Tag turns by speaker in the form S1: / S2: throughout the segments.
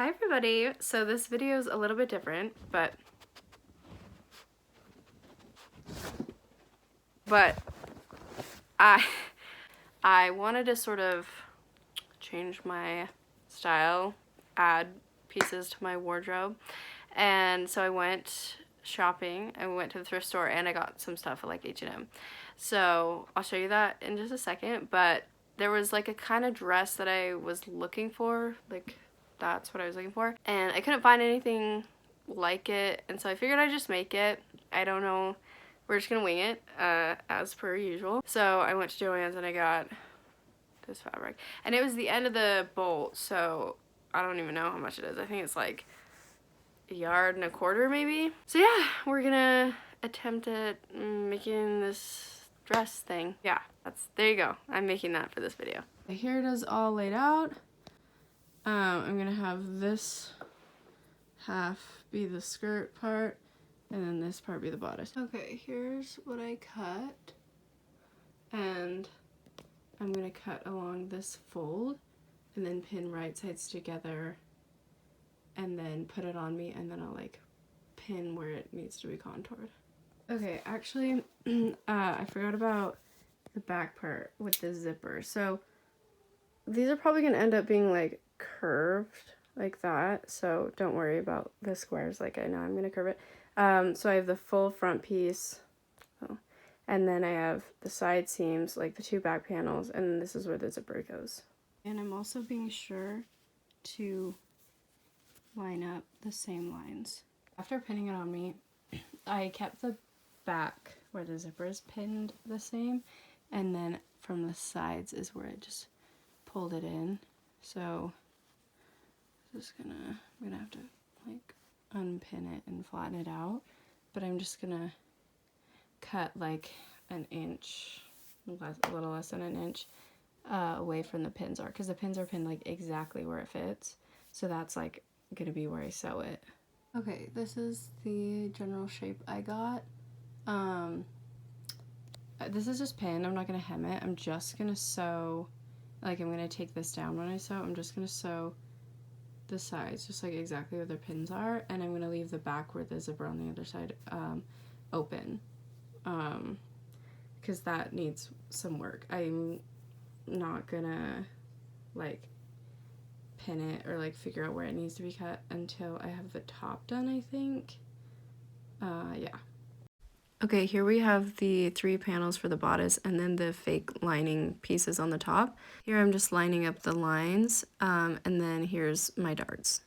S1: Hi everybody! So this video is a little bit different, but I wanted to sort of change my style, add pieces to my wardrobe, and so I went shopping. I went to the thrift store and I got some stuff at like H&M. So I'll show you that in just a second, but there was like a kind of dress that I was looking for, like that's what I was looking for, and I couldn't find anything like it, and so I figured I'd just make it. I don't know, we're just gonna wing it as per usual. So I went to Joann's and I got this fabric, and it was the end of the bolt, so I don't even know how much it is. I think it's like 1.25 yards maybe. So yeah, we're gonna attempt at making this dress thing. Yeah, there you go. I'm making that for this video. Here it is all laid out. I'm gonna have this half be the skirt part and then this part be the bodice. Okay, here's what I cut, and I'm gonna cut along this fold and then pin right sides together and then put it on me, and then I'll like pin where it needs to be contoured. Okay, actually I forgot about the back part with the zipper. So these are probably gonna end up being like curved like that, so don't worry about the squares. Like I know I'm gonna curve it. So I have the full front piece, and then I have the side seams, like the 2 back panels, and this is where the zipper goes. And I'm also being sure to line up the same lines. After pinning it on me, I kept the back where the zipper is pinned the same, and then from the sides is where I just pulled it in. So I'm gonna have to like unpin it and flatten it out, but I'm just gonna cut like an inch, a little less than an inch away from the pins are, because the pins are pinned like exactly where it fits, so that's like gonna be where I sew it. Okay, this is the general shape I got. This is just pinned. I'm not gonna hem it. I'm just gonna sew, like I'm gonna take this down when I sew. I'm just gonna sew the sides just like exactly where the pins are, and I'm gonna leave the back where the zipper on the other side open, because that needs some work. I'm not gonna like pin it or like figure out where it needs to be cut until I have the top done, I think. Yeah. Okay, here we have the 3 panels for the bodice and then the fake lining pieces on the top. Here I'm just lining up the lines, and then here's my darts.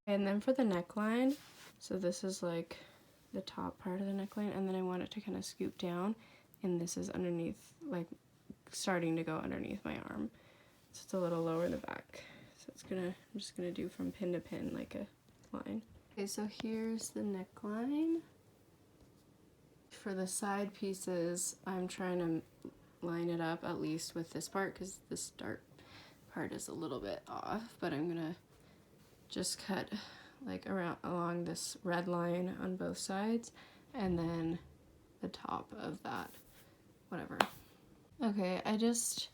S1: And then for the neckline, so this is like the top part of the neckline, and then I want it to kind of scoop down, and this is underneath, like starting to go underneath my arm. So it's a little lower in the back. So I'm just gonna do from pin to pin like a line. Okay, so here's the neckline. For the side pieces, I'm trying to line it up at least with this part, because this dart part is a little bit off, but I'm gonna just cut like along this red line on both sides, and then the top of that, whatever. Okay, I just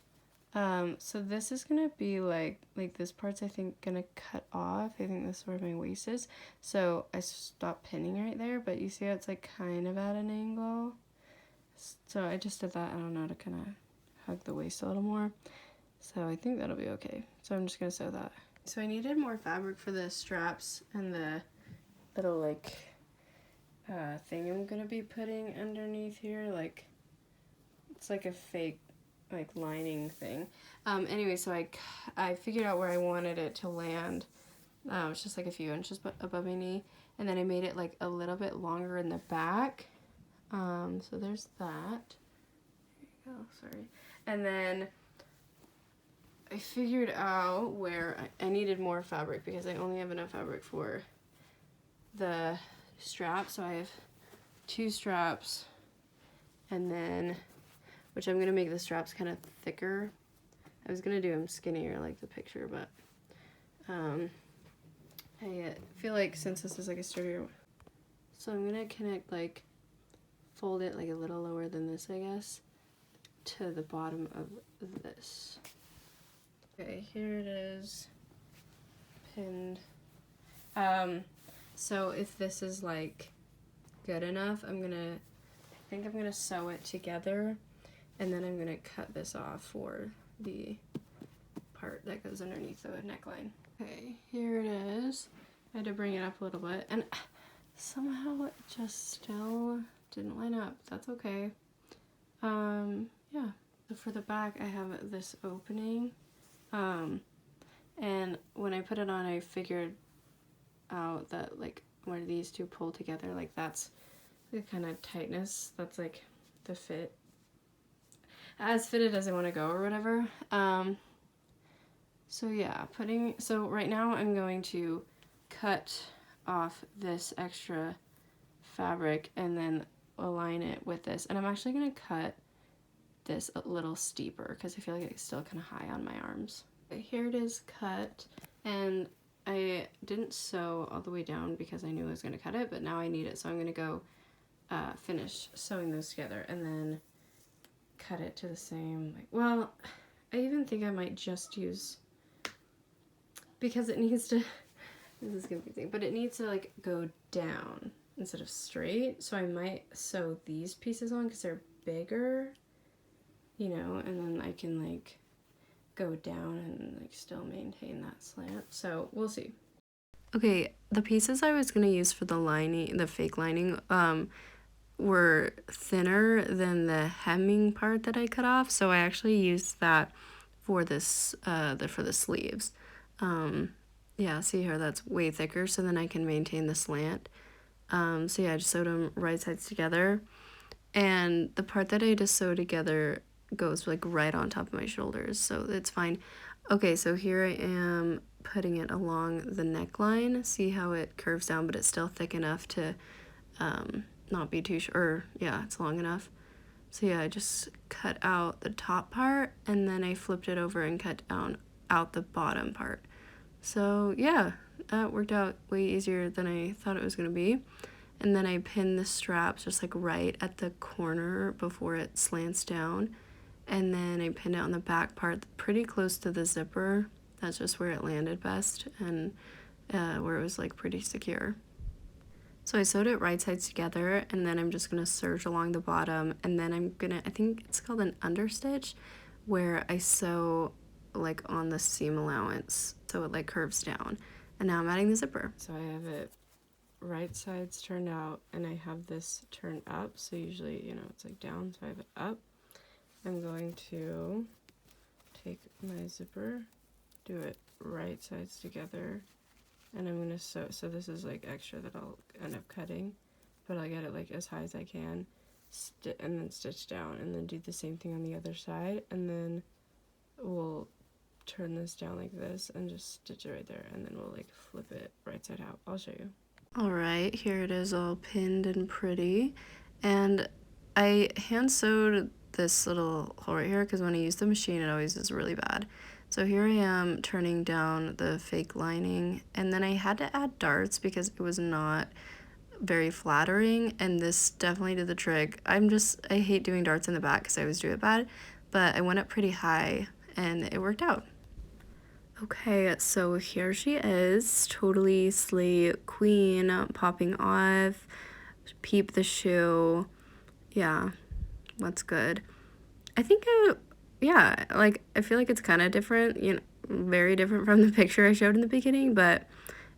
S1: so this is gonna be like this part's I think gonna cut off. I think this is where my waist is, so I stopped pinning right there, but you see how it's like kind of at an angle, so I just did that, I don't know, to kind of hug the waist a little more, so I think that'll be okay. So I'm just gonna sew that. So I needed more fabric for the straps and the little like thing I'm gonna be putting underneath here, like it's like a fake like lining thing. Anyway, so I figured out where I wanted it to land. It's just like a few inches above my knee, and then I made it like a little bit longer in the back. So there's that. There you go, sorry. And then I figured out where I needed more fabric, because I only have enough fabric for the strap. So I have 2 straps, and then which I'm gonna make the straps kind of thicker. I was gonna do them skinnier like the picture, but I feel like since this is like a sturdier, so I'm gonna connect, like fold it like a little lower than this, I guess, to the bottom of this. Okay, here it is, pinned So if this is like good enough, I think I'm gonna sew it together, and then I'm gonna cut this off for the part that goes underneath the neckline. Okay, here it is. I had to bring it up a little bit, and somehow it just still didn't line up. That's okay. Yeah. So for the back, I have this opening, and when I put it on, I figured out that like where these two pull together, like that's the kind of tightness, that's like the fit, as fitted as I want to go or whatever. So yeah, so right now I'm going to cut off this extra fabric and then align it with this, and I'm actually going to cut this a little steeper because I feel like it's still kind of high on my arms. Okay, here it is cut, and I didn't sew all the way down because I knew I was going to cut it, but now I need it, so I'm going to go finish sewing those together and then cut it to the same, like, well, I even think I might just use, because it needs to, this is confusing, but it needs to like go down instead of straight, so I might sew these pieces on because they're bigger, you know, and then I can like go down and like still maintain that slant, so we'll see. Okay, the pieces I was going to use for the lining, the fake lining, were thinner than the hemming part that I cut off, so I actually used that for this, for the sleeves. Yeah, see here, that's way thicker, so then I can maintain the slant. So yeah, I just sewed them right sides together, and the part that I just sewed together goes like right on top of my shoulders, so it's fine. Okay, so here I am putting it along the neckline. See how it curves down, but it's still thick enough to not be too short, or yeah, it's long enough. So yeah, I just cut out the top part, and then I flipped it over and cut out the bottom part. So yeah, that worked out way easier than I thought it was gonna be. And then I pinned the straps just like right at the corner before it slants down. And then I pinned it on the back part pretty close to the zipper. That's just where it landed best, and where it was like pretty secure. So I sewed it right sides together, and then I'm just gonna serge along the bottom, and then I'm gonna, I think it's called an understitch, where I sew like on the seam allowance so it like curves down. And now I'm adding the zipper. So I have it right sides turned out, and I have this turned up, so usually, you know, it's like down, so I have it up. I'm going to take my zipper, do it right sides together, and I'm going to sew, so this is like extra that I'll end up cutting, but I'll get it like as high as I can, and then stitch down, and then do the same thing on the other side, and then we'll turn this down like this and just stitch it right there, and then we'll like flip it right side out. I'll show you. Alright, here it is all pinned and pretty, and I hand sewed this little hole right here because when I use the machine it always is really bad. So here I am turning down the fake lining, and then I had to add darts because it was not very flattering, and this definitely did the trick. I hate doing darts in the back because I always do it bad, but I went up pretty high and it worked out. Okay, so here she is, totally slay queen, popping off, peep the shoe. Yeah, what's good? I think, yeah, like, I feel like it's kind of different, you know, very different from the picture I showed in the beginning, but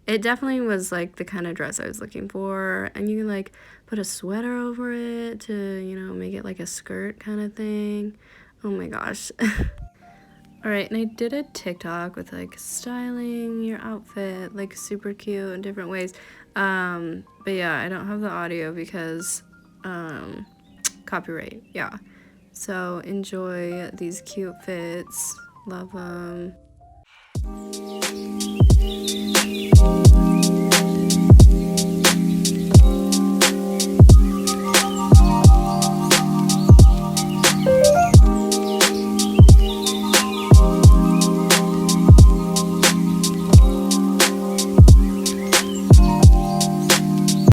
S1: it definitely was, like, the kind of dress I was looking for, and you can, like, put a sweater over it to, you know, make it like a skirt kind of thing. Oh my gosh. Alright, and I did a TikTok with, like, styling your outfit, like, super cute in different ways, but yeah, I don't have the audio because, copyright, yeah. So enjoy these cute fits, love them.